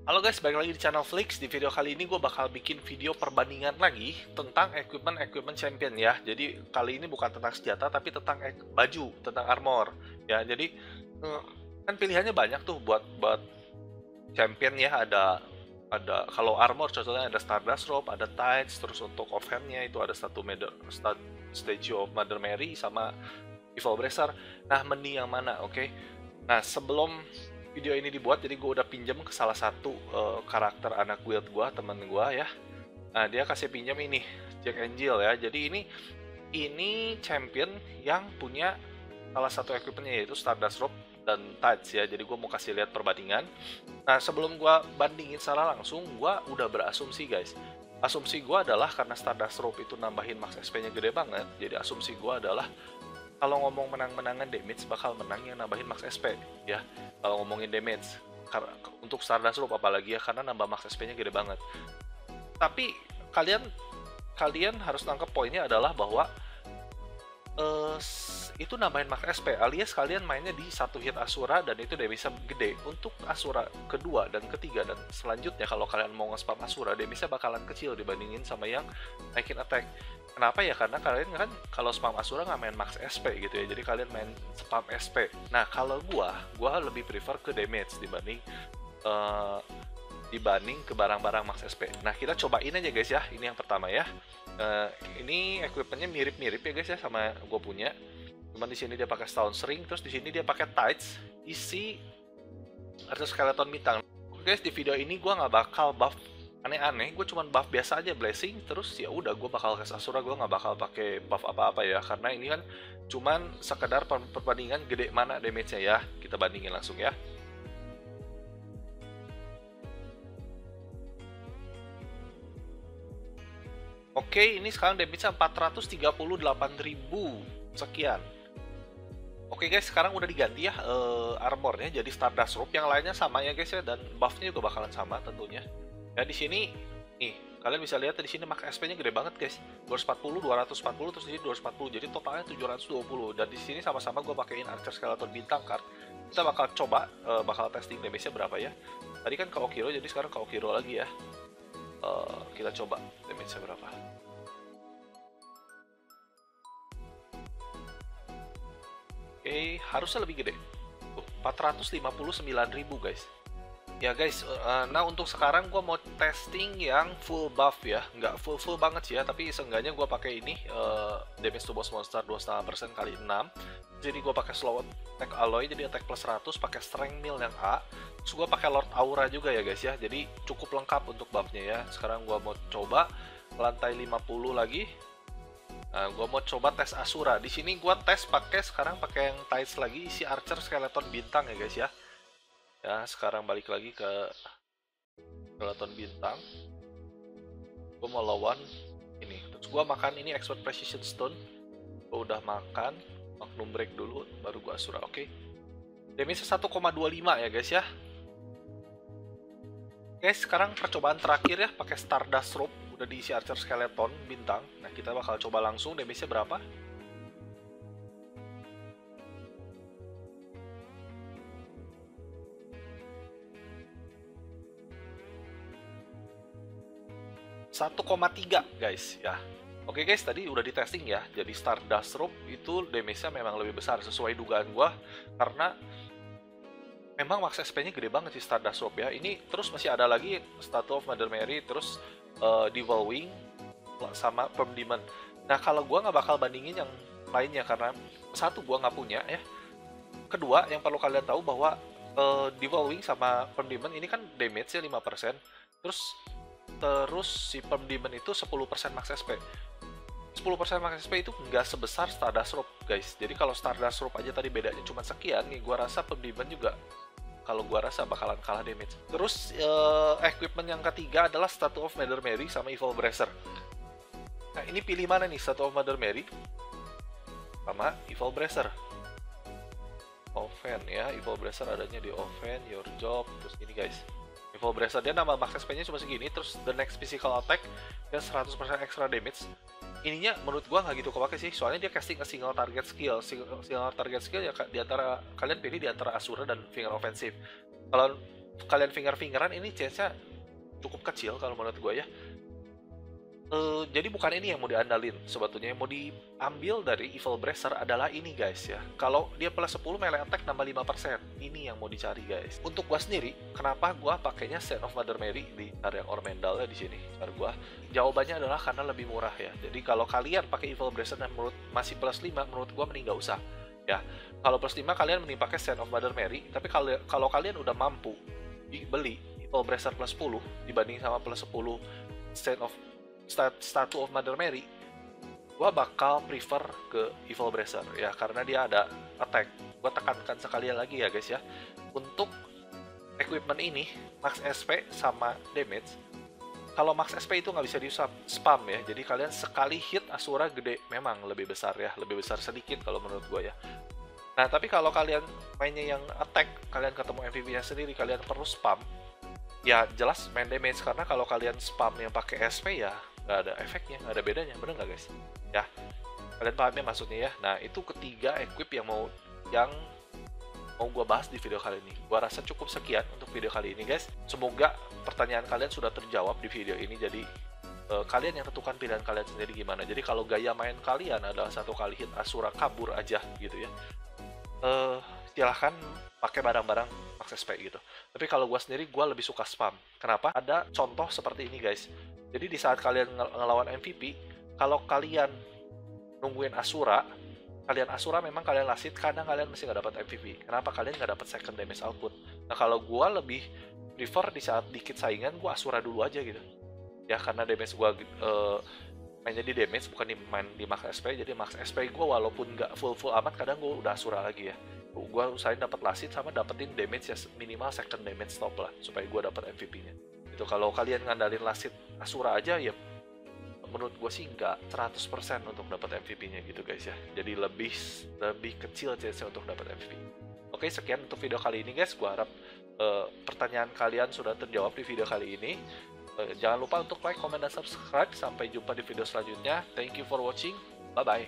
Halo guys, balik lagi di channel Flix. Di video kali ini gue bakal bikin video perbandingan lagi tentang equipment champion ya. Jadi kali ini bukan tentang senjata, tapi tentang baju, tentang armor ya. Jadi kan pilihannya banyak tuh buat champion ya. Ada kalau armor contohnya ada Stardust Robe, ada Tights, terus untuk offhandnya itu ada Statue of Mother Mary sama Evil Bracer. Nah, mending yang mana, oke? Nah, sebelum video ini dibuat, jadi gue udah pinjam ke salah satu karakter anak guild gue, temen gue ya. Nah, dia kasih pinjam ini Jack Angel ya. Jadi ini champion yang punya salah satu equipmentnya yaitu Stardust Robe dan Tights ya. Jadi gue mau kasih lihat perbandingan. Nah, sebelum gue bandingin secara langsung, gue udah berasumsi guys. Asumsi gue adalah karena Stardust Robe itu nambahin max SP-nya gede banget. Jadi asumsi gue adalah kalau ngomong menang-menangan damage bakal menang yang nambahin max SP ya. Kalau ngomongin damage untuk Stardust Robe apalagi ya, karena nambah max SP-nya gede banget. Tapi kalian harus nangkep poinnya adalah bahwa itu nambahin max SP alias kalian mainnya di satu hit Asura dan itu damage gede. Untuk Asura kedua dan ketiga dan selanjutnya kalau kalian mau nge-spam Asura, damage bakalan kecil dibandingin sama yang naikin attack. Kenapa ya? Karena kalian kan kalau spam Asura nggak main max SP gitu ya, jadi kalian main spam SP. Nah, kalau gua lebih prefer ke damage dibanding ke barang-barang max SP. Nah, kita cobain aja guys ya. Ini yang pertama ya. Ini equipmentnya mirip-mirip ya guys ya sama gue punya. Cuman di sini dia pakai Stone Ring, terus di sini dia pakai Tights isi Archer Skeleton bintang. Guys, di video ini gue nggak bakal buff aneh-aneh, gue cuman buff biasa aja, blessing, terus ya udah gue bakal ke Asura, gue nggak bakal pakai buff apa-apa ya, karena ini kan cuman sekedar perbandingan gede mana damage-nya ya. Kita bandingin langsung ya. Oke, ini sekarang damage-nya 438.000 sekian. Oke guys, sekarang udah diganti ya armornya jadi Stardust Robe, yang lainnya sama ya guys ya, dan buff-nya juga bakalan sama tentunya. Ya di sini nih, kalian bisa lihat di sini max SP-nya gede banget guys. 240, 240 terus di sini 240. Jadi totalnya 720 dan di sini sama-sama gue pakein Archer Skeleton bintang card. Kita bakal coba bakal testing damage-nya berapa ya. Tadi kan ke Okiro, jadi sekarang ke Okiro lagi ya. Kita coba damage-nya berapa. Oke, harusnya lebih gede. 459.000 guys. Ya guys, nah untuk sekarang gue mau testing yang full buff ya, nggak full banget sih ya, tapi seenggaknya gue pakai ini damage to boss monster 2,5% kali 6. Jadi gue pakai slow attack alloy, jadi attack plus 100, pakai strength mill yang A. Terus gue pakai Lord Aura juga ya guys ya, jadi cukup lengkap untuk buffnya ya. Sekarang gue mau coba lantai 50 lagi. Nah, gue mau coba tes Asura. Di sini gue tes sekarang pakai yang Tights lagi, isi Archer Skeleton bintang ya guys ya. Ya, sekarang balik lagi ke Skeleton bintang. Gue mau lawan ini. Terus gue makan ini Expert Precision Stone. Gue udah makan. Magnum Break dulu, baru gue Asura. Oke. Damage 1,25 ya guys ya. Guys, sekarang percobaan terakhir ya, pakai Stardust Robe. Udah diisi Archer Skeleton bintang. Nah, kita bakal coba langsung damage-nya berapa. 1,3 guys ya. Oke guys, tadi udah di testing ya. Jadi Stardust Robe itu damage-nya memang lebih besar sesuai dugaan gua, karena memang max SP-nya gede banget sih Stardust Robe ya. Ini terus masih ada lagi Statue of Mother Mary, terus Devil Wing sama Perm Demon. Nah, kalau gua nggak bakal bandingin yang lainnya karena satu, gua nggak punya ya. Kedua, yang perlu kalian tahu bahwa Devil Wing sama Perm Demon ini kan damage-nya 5%. Terus si Perm Demon itu 10% max SP. 10% max SP itu nggak sebesar Stardust Robe guys. Jadi kalau Stardust Robe aja tadi bedanya cuma sekian nih, gua rasa Perm Demon juga kalau gua rasa bakalan kalah damage. Terus equipment yang ketiga adalah Statue of Mother Mary sama Evil Bracer. Nah, ini pilih mana nih, Statue of Mother Mary sama Evil Bracer? Offhand ya, Evil Bracer adanya di Offhand, Your Job, terus ini guys. Evil Bracer dia nambah max SP-nya cuma segini, terus the next physical attack dan 100% extra damage. Ininya menurut gua nggak gitu kepake sih, soalnya dia casting a single target skill. Single target skill ya di antara kalian pilih di antara Asura dan Finger Offensive. Kalau kalian finger-fingeran ini chance-nya cukup kecil kalau menurut gue ya. Jadi bukan ini yang mau diandalin sebetulnya. Yang mau diambil dari Evil Bracer adalah ini guys ya. Kalau dia plus 10 melee attack nambah 5%. Ini yang mau dicari guys. Untuk gua sendiri, kenapa gua pakainya Saint of Mother Mary di area Ormendal ya di sini? Cara gua jawabannya adalah karena lebih murah ya. Jadi kalau kalian pakai Evil Bracer dan masih plus 5, menurut gua mending gak usah. Ya, kalau plus 5 kalian mending pakai Saint of Mother Mary, tapi kalau kalian udah mampu beli Evil Bracer plus 10 dibanding sama plus 10 Saint of Statue of Mother Mary, gua bakal prefer ke Evil Bracer ya, karena dia ada attack. Gua tekankan sekali lagi ya guys ya, untuk equipment ini max SP sama damage. Kalau max SP itu nggak bisa di spam ya, jadi kalian sekali hit Asura gede, memang lebih besar ya, lebih besar sedikit kalau menurut gua ya. Nah tapi kalau kalian mainnya yang attack, kalian ketemu MVP-nya sendiri, kalian perlu spam, ya jelas main damage, karena kalau kalian spam yang pakai SP ya nggak ada efeknya, nggak ada bedanya, bener nggak guys? Ya, kalian paham ya maksudnya ya? Nah, itu ketiga equip yang mau gue bahas di video kali ini. Gue rasa cukup sekian untuk video kali ini guys. Semoga pertanyaan kalian sudah terjawab di video ini, jadi kalian yang tentukan pilihan kalian sendiri gimana. Jadi kalau gaya main kalian adalah satu kali hit Asura kabur aja gitu ya, silahkan pakai barang-barang max SP gitu. Tapi kalau gue sendiri, gue lebih suka spam. Kenapa? Ada contoh seperti ini guys. Jadi di saat kalian ngelawan MVP, kalau kalian nungguin Asura, memang kalian last hit, kadang kalian masih nggak dapat MVP. Kenapa? Kalian nggak dapat second damage output. Nah kalau gue lebih prefer di saat dikit saingan, gue Asura dulu aja gitu. Ya karena damage gue mainnya di damage, bukan main di max SP. Jadi max SP gue walaupun nggak full amat, kadang gue udah Asura lagi ya. Gue usahain dapat last hit sama dapetin damage ya minimal second damage stop lah, supaya gue dapat MVP-nya. Itu kalau kalian ngandalin last hit Asura aja ya, menurut gue sih nggak 100% untuk dapat MVP-nya gitu guys ya. Jadi lebih kecil chance untuk dapat MVP. Oke, sekian untuk video kali ini guys. Gue harap pertanyaan kalian sudah terjawab di video kali ini. Jangan lupa untuk like, comment, dan subscribe. Sampai jumpa di video selanjutnya. Thank you for watching. Bye bye.